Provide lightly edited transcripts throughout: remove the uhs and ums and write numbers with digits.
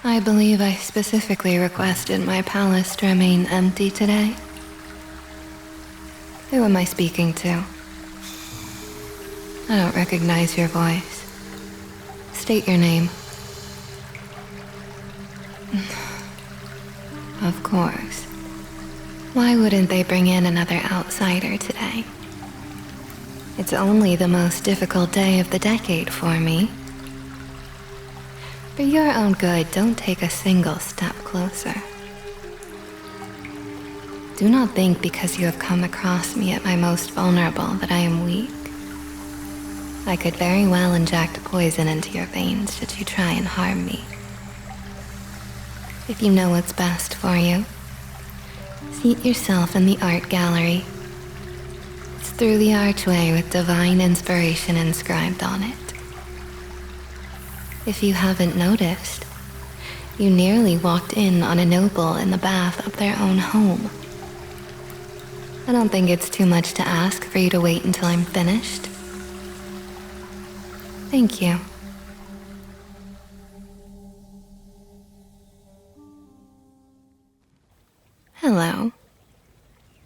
I believe I specifically requested my palace to remain empty today. Who am I speaking to? I don't recognize your voice. State your name. Of course. Why wouldn't they bring in another outsider today? It's only the most difficult day of the decade for me. For your own good, don't take a single step closer. Do not think because you have come across me at my most vulnerable that I am weak. I could very well inject poison into your veins should you try and harm me. If you know what's best for you, seat yourself in the art gallery. It's through the archway with divine inspiration inscribed on it. If you haven't noticed, you nearly walked in on a noble in the bath of their own home. I don't think it's too much to ask for you to wait until I'm finished. Thank you. Hello.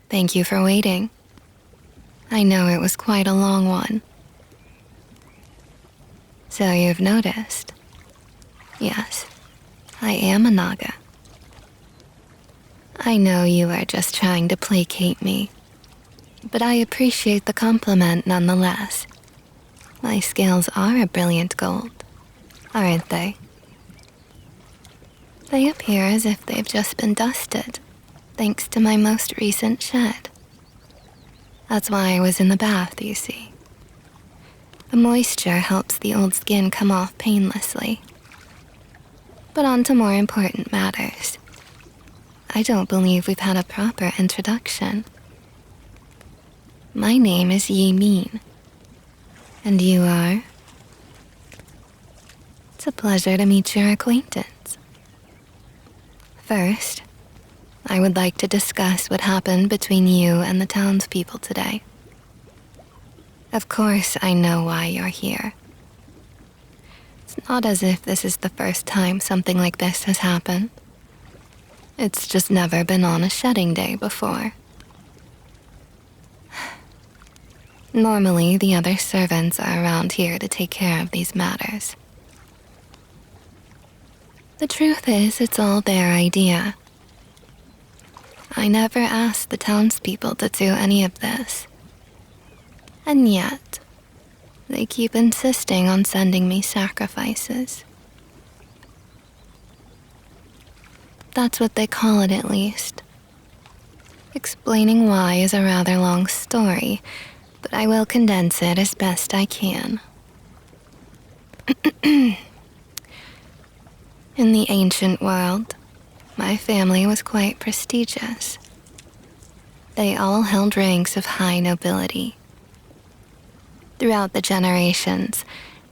Thank you for waiting. I know it was quite a long one. So you've noticed. Yes, I am a Naga. I know you are just trying to placate me, but I appreciate the compliment nonetheless. My scales are a brilliant gold, aren't they? They appear as if they've just been dusted, thanks to my most recent shed. That's why I was in the bath, you see. The moisture helps the old skin come off painlessly. But on to more important matters. I don't believe we've had a proper introduction. My name is Yi Min. And you are? It's a pleasure to meet your acquaintance. First, I would like to discuss what happened between you and the townspeople today. Of course, I know why you're here. It's not as if this is the first time something like this has happened. It's just never been on a shedding day before. Normally, the other servants are around here to take care of these matters. The truth is, it's all their idea. I never asked the townspeople to do any of this. And yet, they keep insisting on sending me sacrifices. That's what they call it, at least. Explaining why is a rather long story, but I will condense it as best I can. In the ancient world, my family was quite prestigious. They all held ranks of high nobility. Throughout the generations,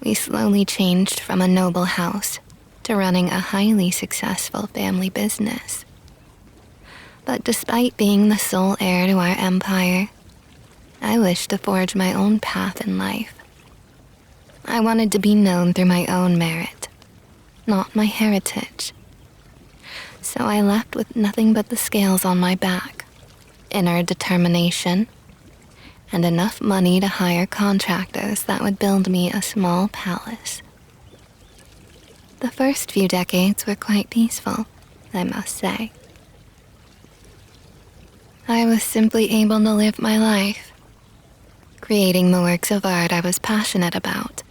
we slowly changed from a noble house to running a highly successful family business. But despite being the sole heir to our empire, I wished to forge my own path in life. I wanted to be known through my own merit, not my heritage. So I left with nothing but the scales on my back, inner determination, and enough money to hire contractors that would build me a small palace. The first few decades were quite peaceful, I must say. I was simply able to live my life, creating the works of art I was passionate about,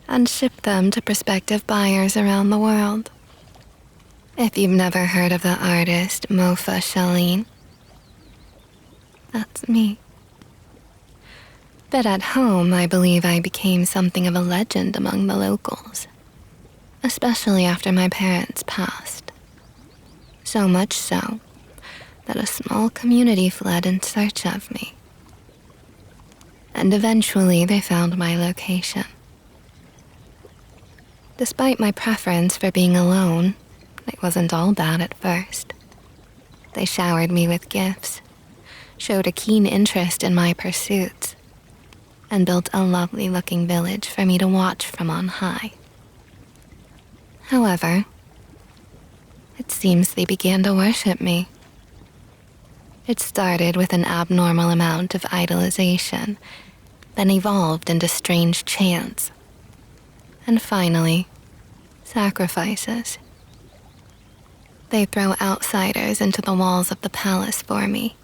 and ship them to prospective buyers around the world. If you've never heard of the artist Mofa Shaleen, that's me. But at home, I believe I became something of a legend among the locals, especially after my parents passed. So much so that a small community fled in search of me. And eventually they found my location. Despite my preference for being alone, it wasn't all bad at first. They showered me with gifts, showed a keen interest in my pursuits, and built a lovely-looking village for me to watch from on high. However, it seems they began to worship me. It started with an abnormal amount of idolization, then evolved into strange chants, and finally, sacrifices. They throw outsiders into the walls of the palace for me,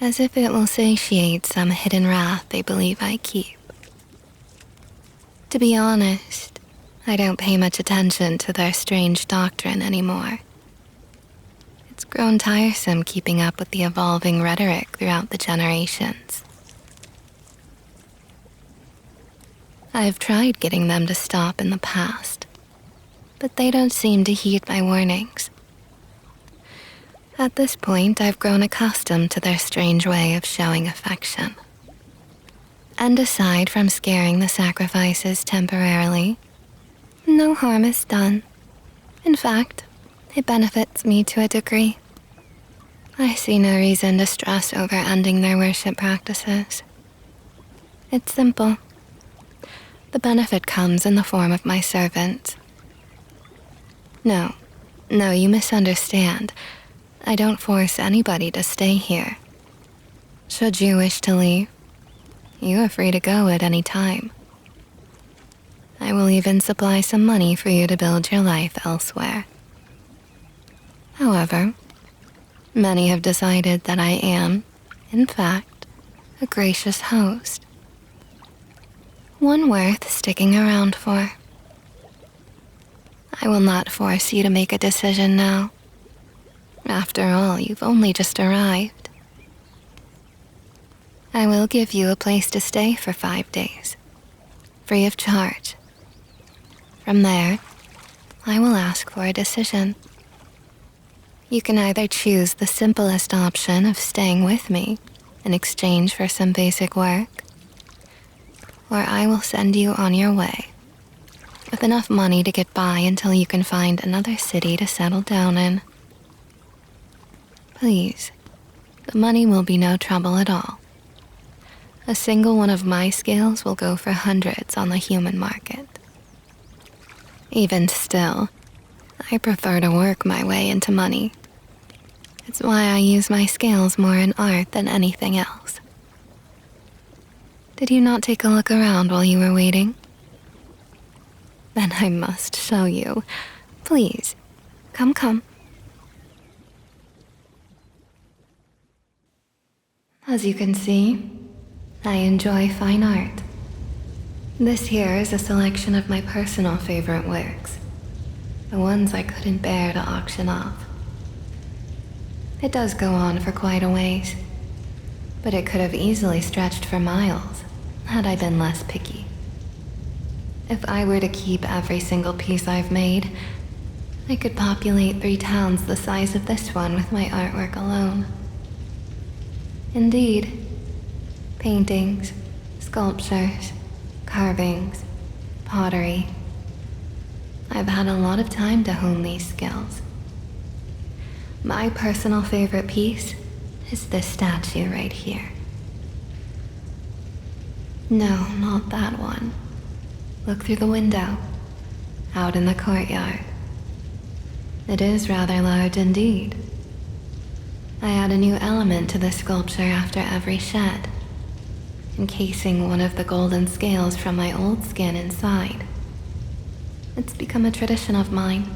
as if it will satiate some hidden wrath they believe I keep. To be honest, I don't pay much attention to their strange doctrine anymore. It's grown tiresome keeping up with the evolving rhetoric throughout the generations. I've tried getting them to stop in the past, but they don't seem to heed my warnings. At this point, I've grown accustomed to their strange way of showing affection. And aside from scaring the sacrifices temporarily, no harm is done. In fact, it benefits me to a degree. I see no reason to stress over ending their worship practices. It's simple. The benefit comes in the form of my servants. No, you misunderstand. I don't force anybody to stay here. Should you wish to leave, you are free to go at any time. I will even supply some money for you to build your life elsewhere. However, many have decided that I am, in fact, a gracious host. One worth sticking around for. I will not force you to make a decision now. After all, you've only just arrived. I will give you a place to stay for 5 days, free of charge. From there, I will ask for a decision. You can either choose the simplest option of staying with me in exchange for some basic work, or I will send you on your way with enough money to get by until you can find another city to settle down in. Please, the money will be no trouble at all. A single one of my scales will go for hundreds on the human market. Even still, I prefer to work my way into money. It's why I use my scales more in art than anything else. Did you not take a look around while you were waiting? Then I must show you. Please, come. As you can see, I enjoy fine art. This here is a selection of my personal favorite works, the ones I couldn't bear to auction off. It does go on for quite a ways, but it could have easily stretched for miles had I been less picky. If I were to keep every single piece I've made, I could populate 3 towns the size of this one with my artwork alone. Indeed, paintings, sculptures, carvings, pottery. I've had a lot of time to hone these skills. My personal favorite piece is this statue right here. No, not that one. Look through the window, out in the courtyard. It is rather large indeed. I add a new element to the sculpture after every shed, encasing one of the golden scales from my old skin inside. It's become a tradition of mine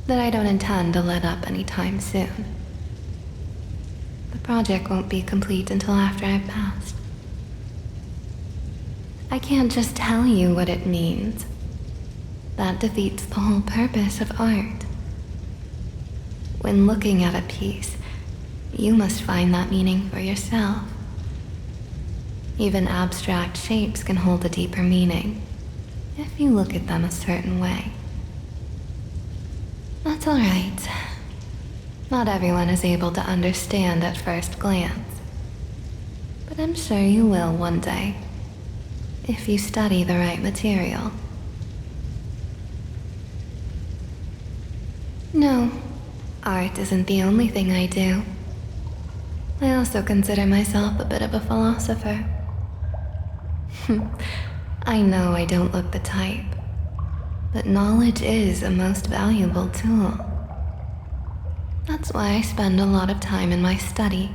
that I don't intend to let up anytime soon. The project won't be complete until after I've passed. I can't just tell you what it means. That defeats the whole purpose of art. When looking at a piece, you must find that meaning for yourself. Even abstract shapes can hold a deeper meaning if you look at them a certain way. That's all right. Not everyone is able to understand at first glance, but I'm sure you will one day, if you study the right material. No, art isn't the only thing I do. I also consider myself a bit of a philosopher. I know I don't look the type, but knowledge is a most valuable tool. That's why I spend a lot of time in my study.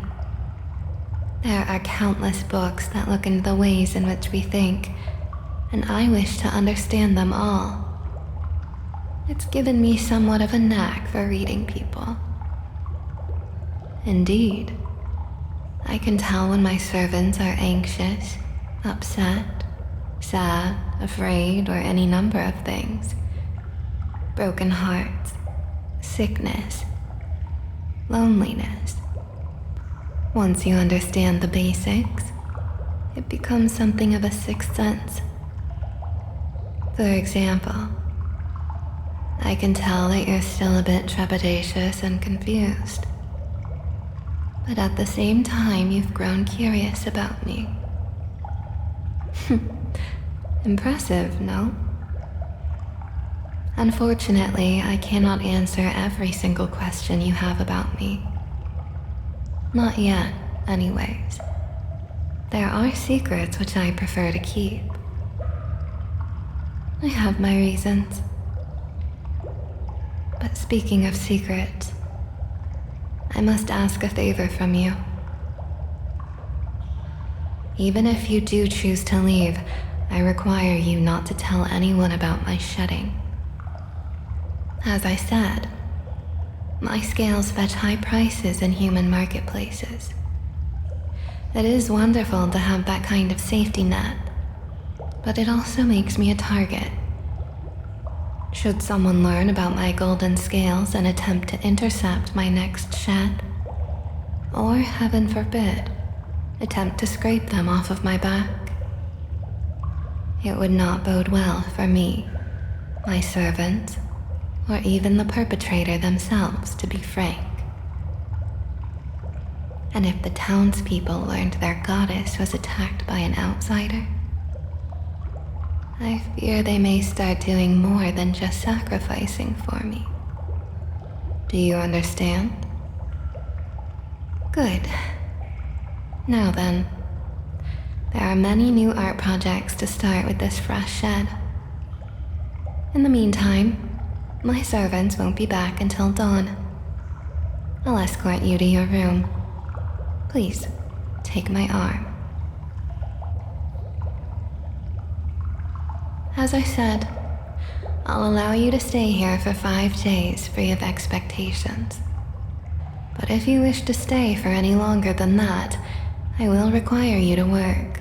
There are countless books that look into the ways in which we think, and I wish to understand them all. It's given me somewhat of a knack for reading people. Indeed, I can tell when my servants are anxious, upset, sad, afraid, or any number of things. Broken hearts, sickness, loneliness. Once you understand the basics, it becomes something of a sixth sense. For example, I can tell that you're still a bit trepidatious and confused. But at the same time, you've grown curious about me. Impressive, no? Unfortunately, I cannot answer every single question you have about me. Not yet, anyways. There are secrets which I prefer to keep. I have my reasons. But speaking of secrets, I must ask a favor from you. Even if you do choose to leave, I require you not to tell anyone about my shedding. As I said, my scales fetch high prices in human marketplaces. It is wonderful to have that kind of safety net, but it also makes me a target. Should someone learn about my golden scales and attempt to intercept my next shed, or heaven forbid, attempt to scrape them off of my back, it would not bode well for me, my servants, or even the perpetrator themselves, to be frank. And if the townspeople learned their goddess was attacked by an outsider, I fear they may start doing more than just sacrificing for me. Do you understand? Good. Now then, there are many new art projects to start with this fresh shed. In the meantime, my servants won't be back until dawn. I'll escort you to your room. Please, take my arm. As I said, I'll allow you to stay here for 5 days free of expectations. But if you wish to stay for any longer than that, I will require you to work.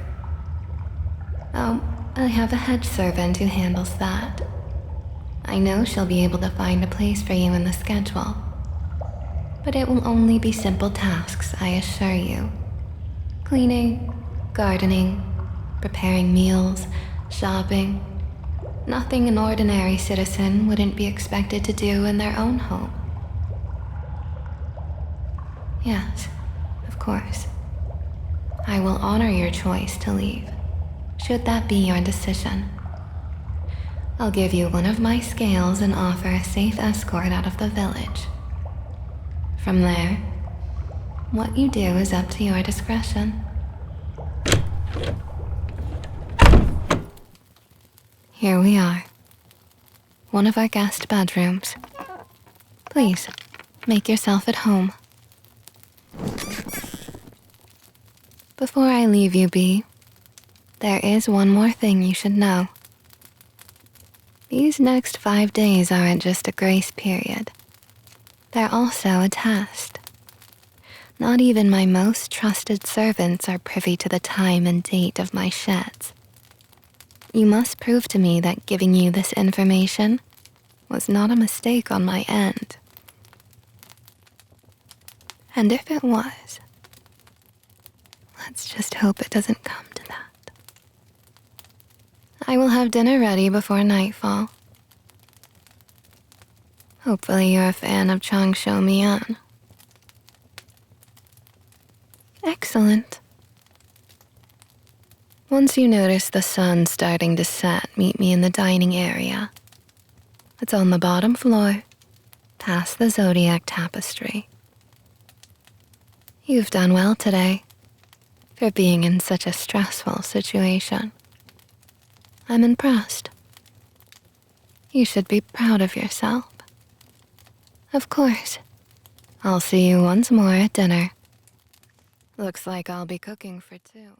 Oh, I have a head servant who handles that. I know she'll be able to find a place for you in the schedule. But it will only be simple tasks, I assure you. Cleaning, gardening, preparing meals, shopping. Nothing an ordinary citizen wouldn't be expected to do in their own home. Yes, of course. I will honor your choice to leave, should that be your decision. I'll give you one of my scales and offer a safe escort out of the village. From there, what you do is up to your discretion. Here we are. One of our guest bedrooms. Please, make yourself at home. Before I leave you be, there is one more thing you should know. These next 5 days aren't just a grace period. They're also a test. Not even my most trusted servants are privy to the time and date of my sheds. You must prove to me that giving you this information was not a mistake on my end. And if it was, let's just hope it doesn't come to that. I will have dinner ready before nightfall. Hopefully you're a fan of Changsho Mian. Excellent. Once you notice the sun starting to set, meet me in the dining area. It's on the bottom floor, past the zodiac tapestry. You've done well today, for being in such a stressful situation. I'm impressed. You should be proud of yourself. Of course. I'll see you once more at dinner. Looks like I'll be cooking for two.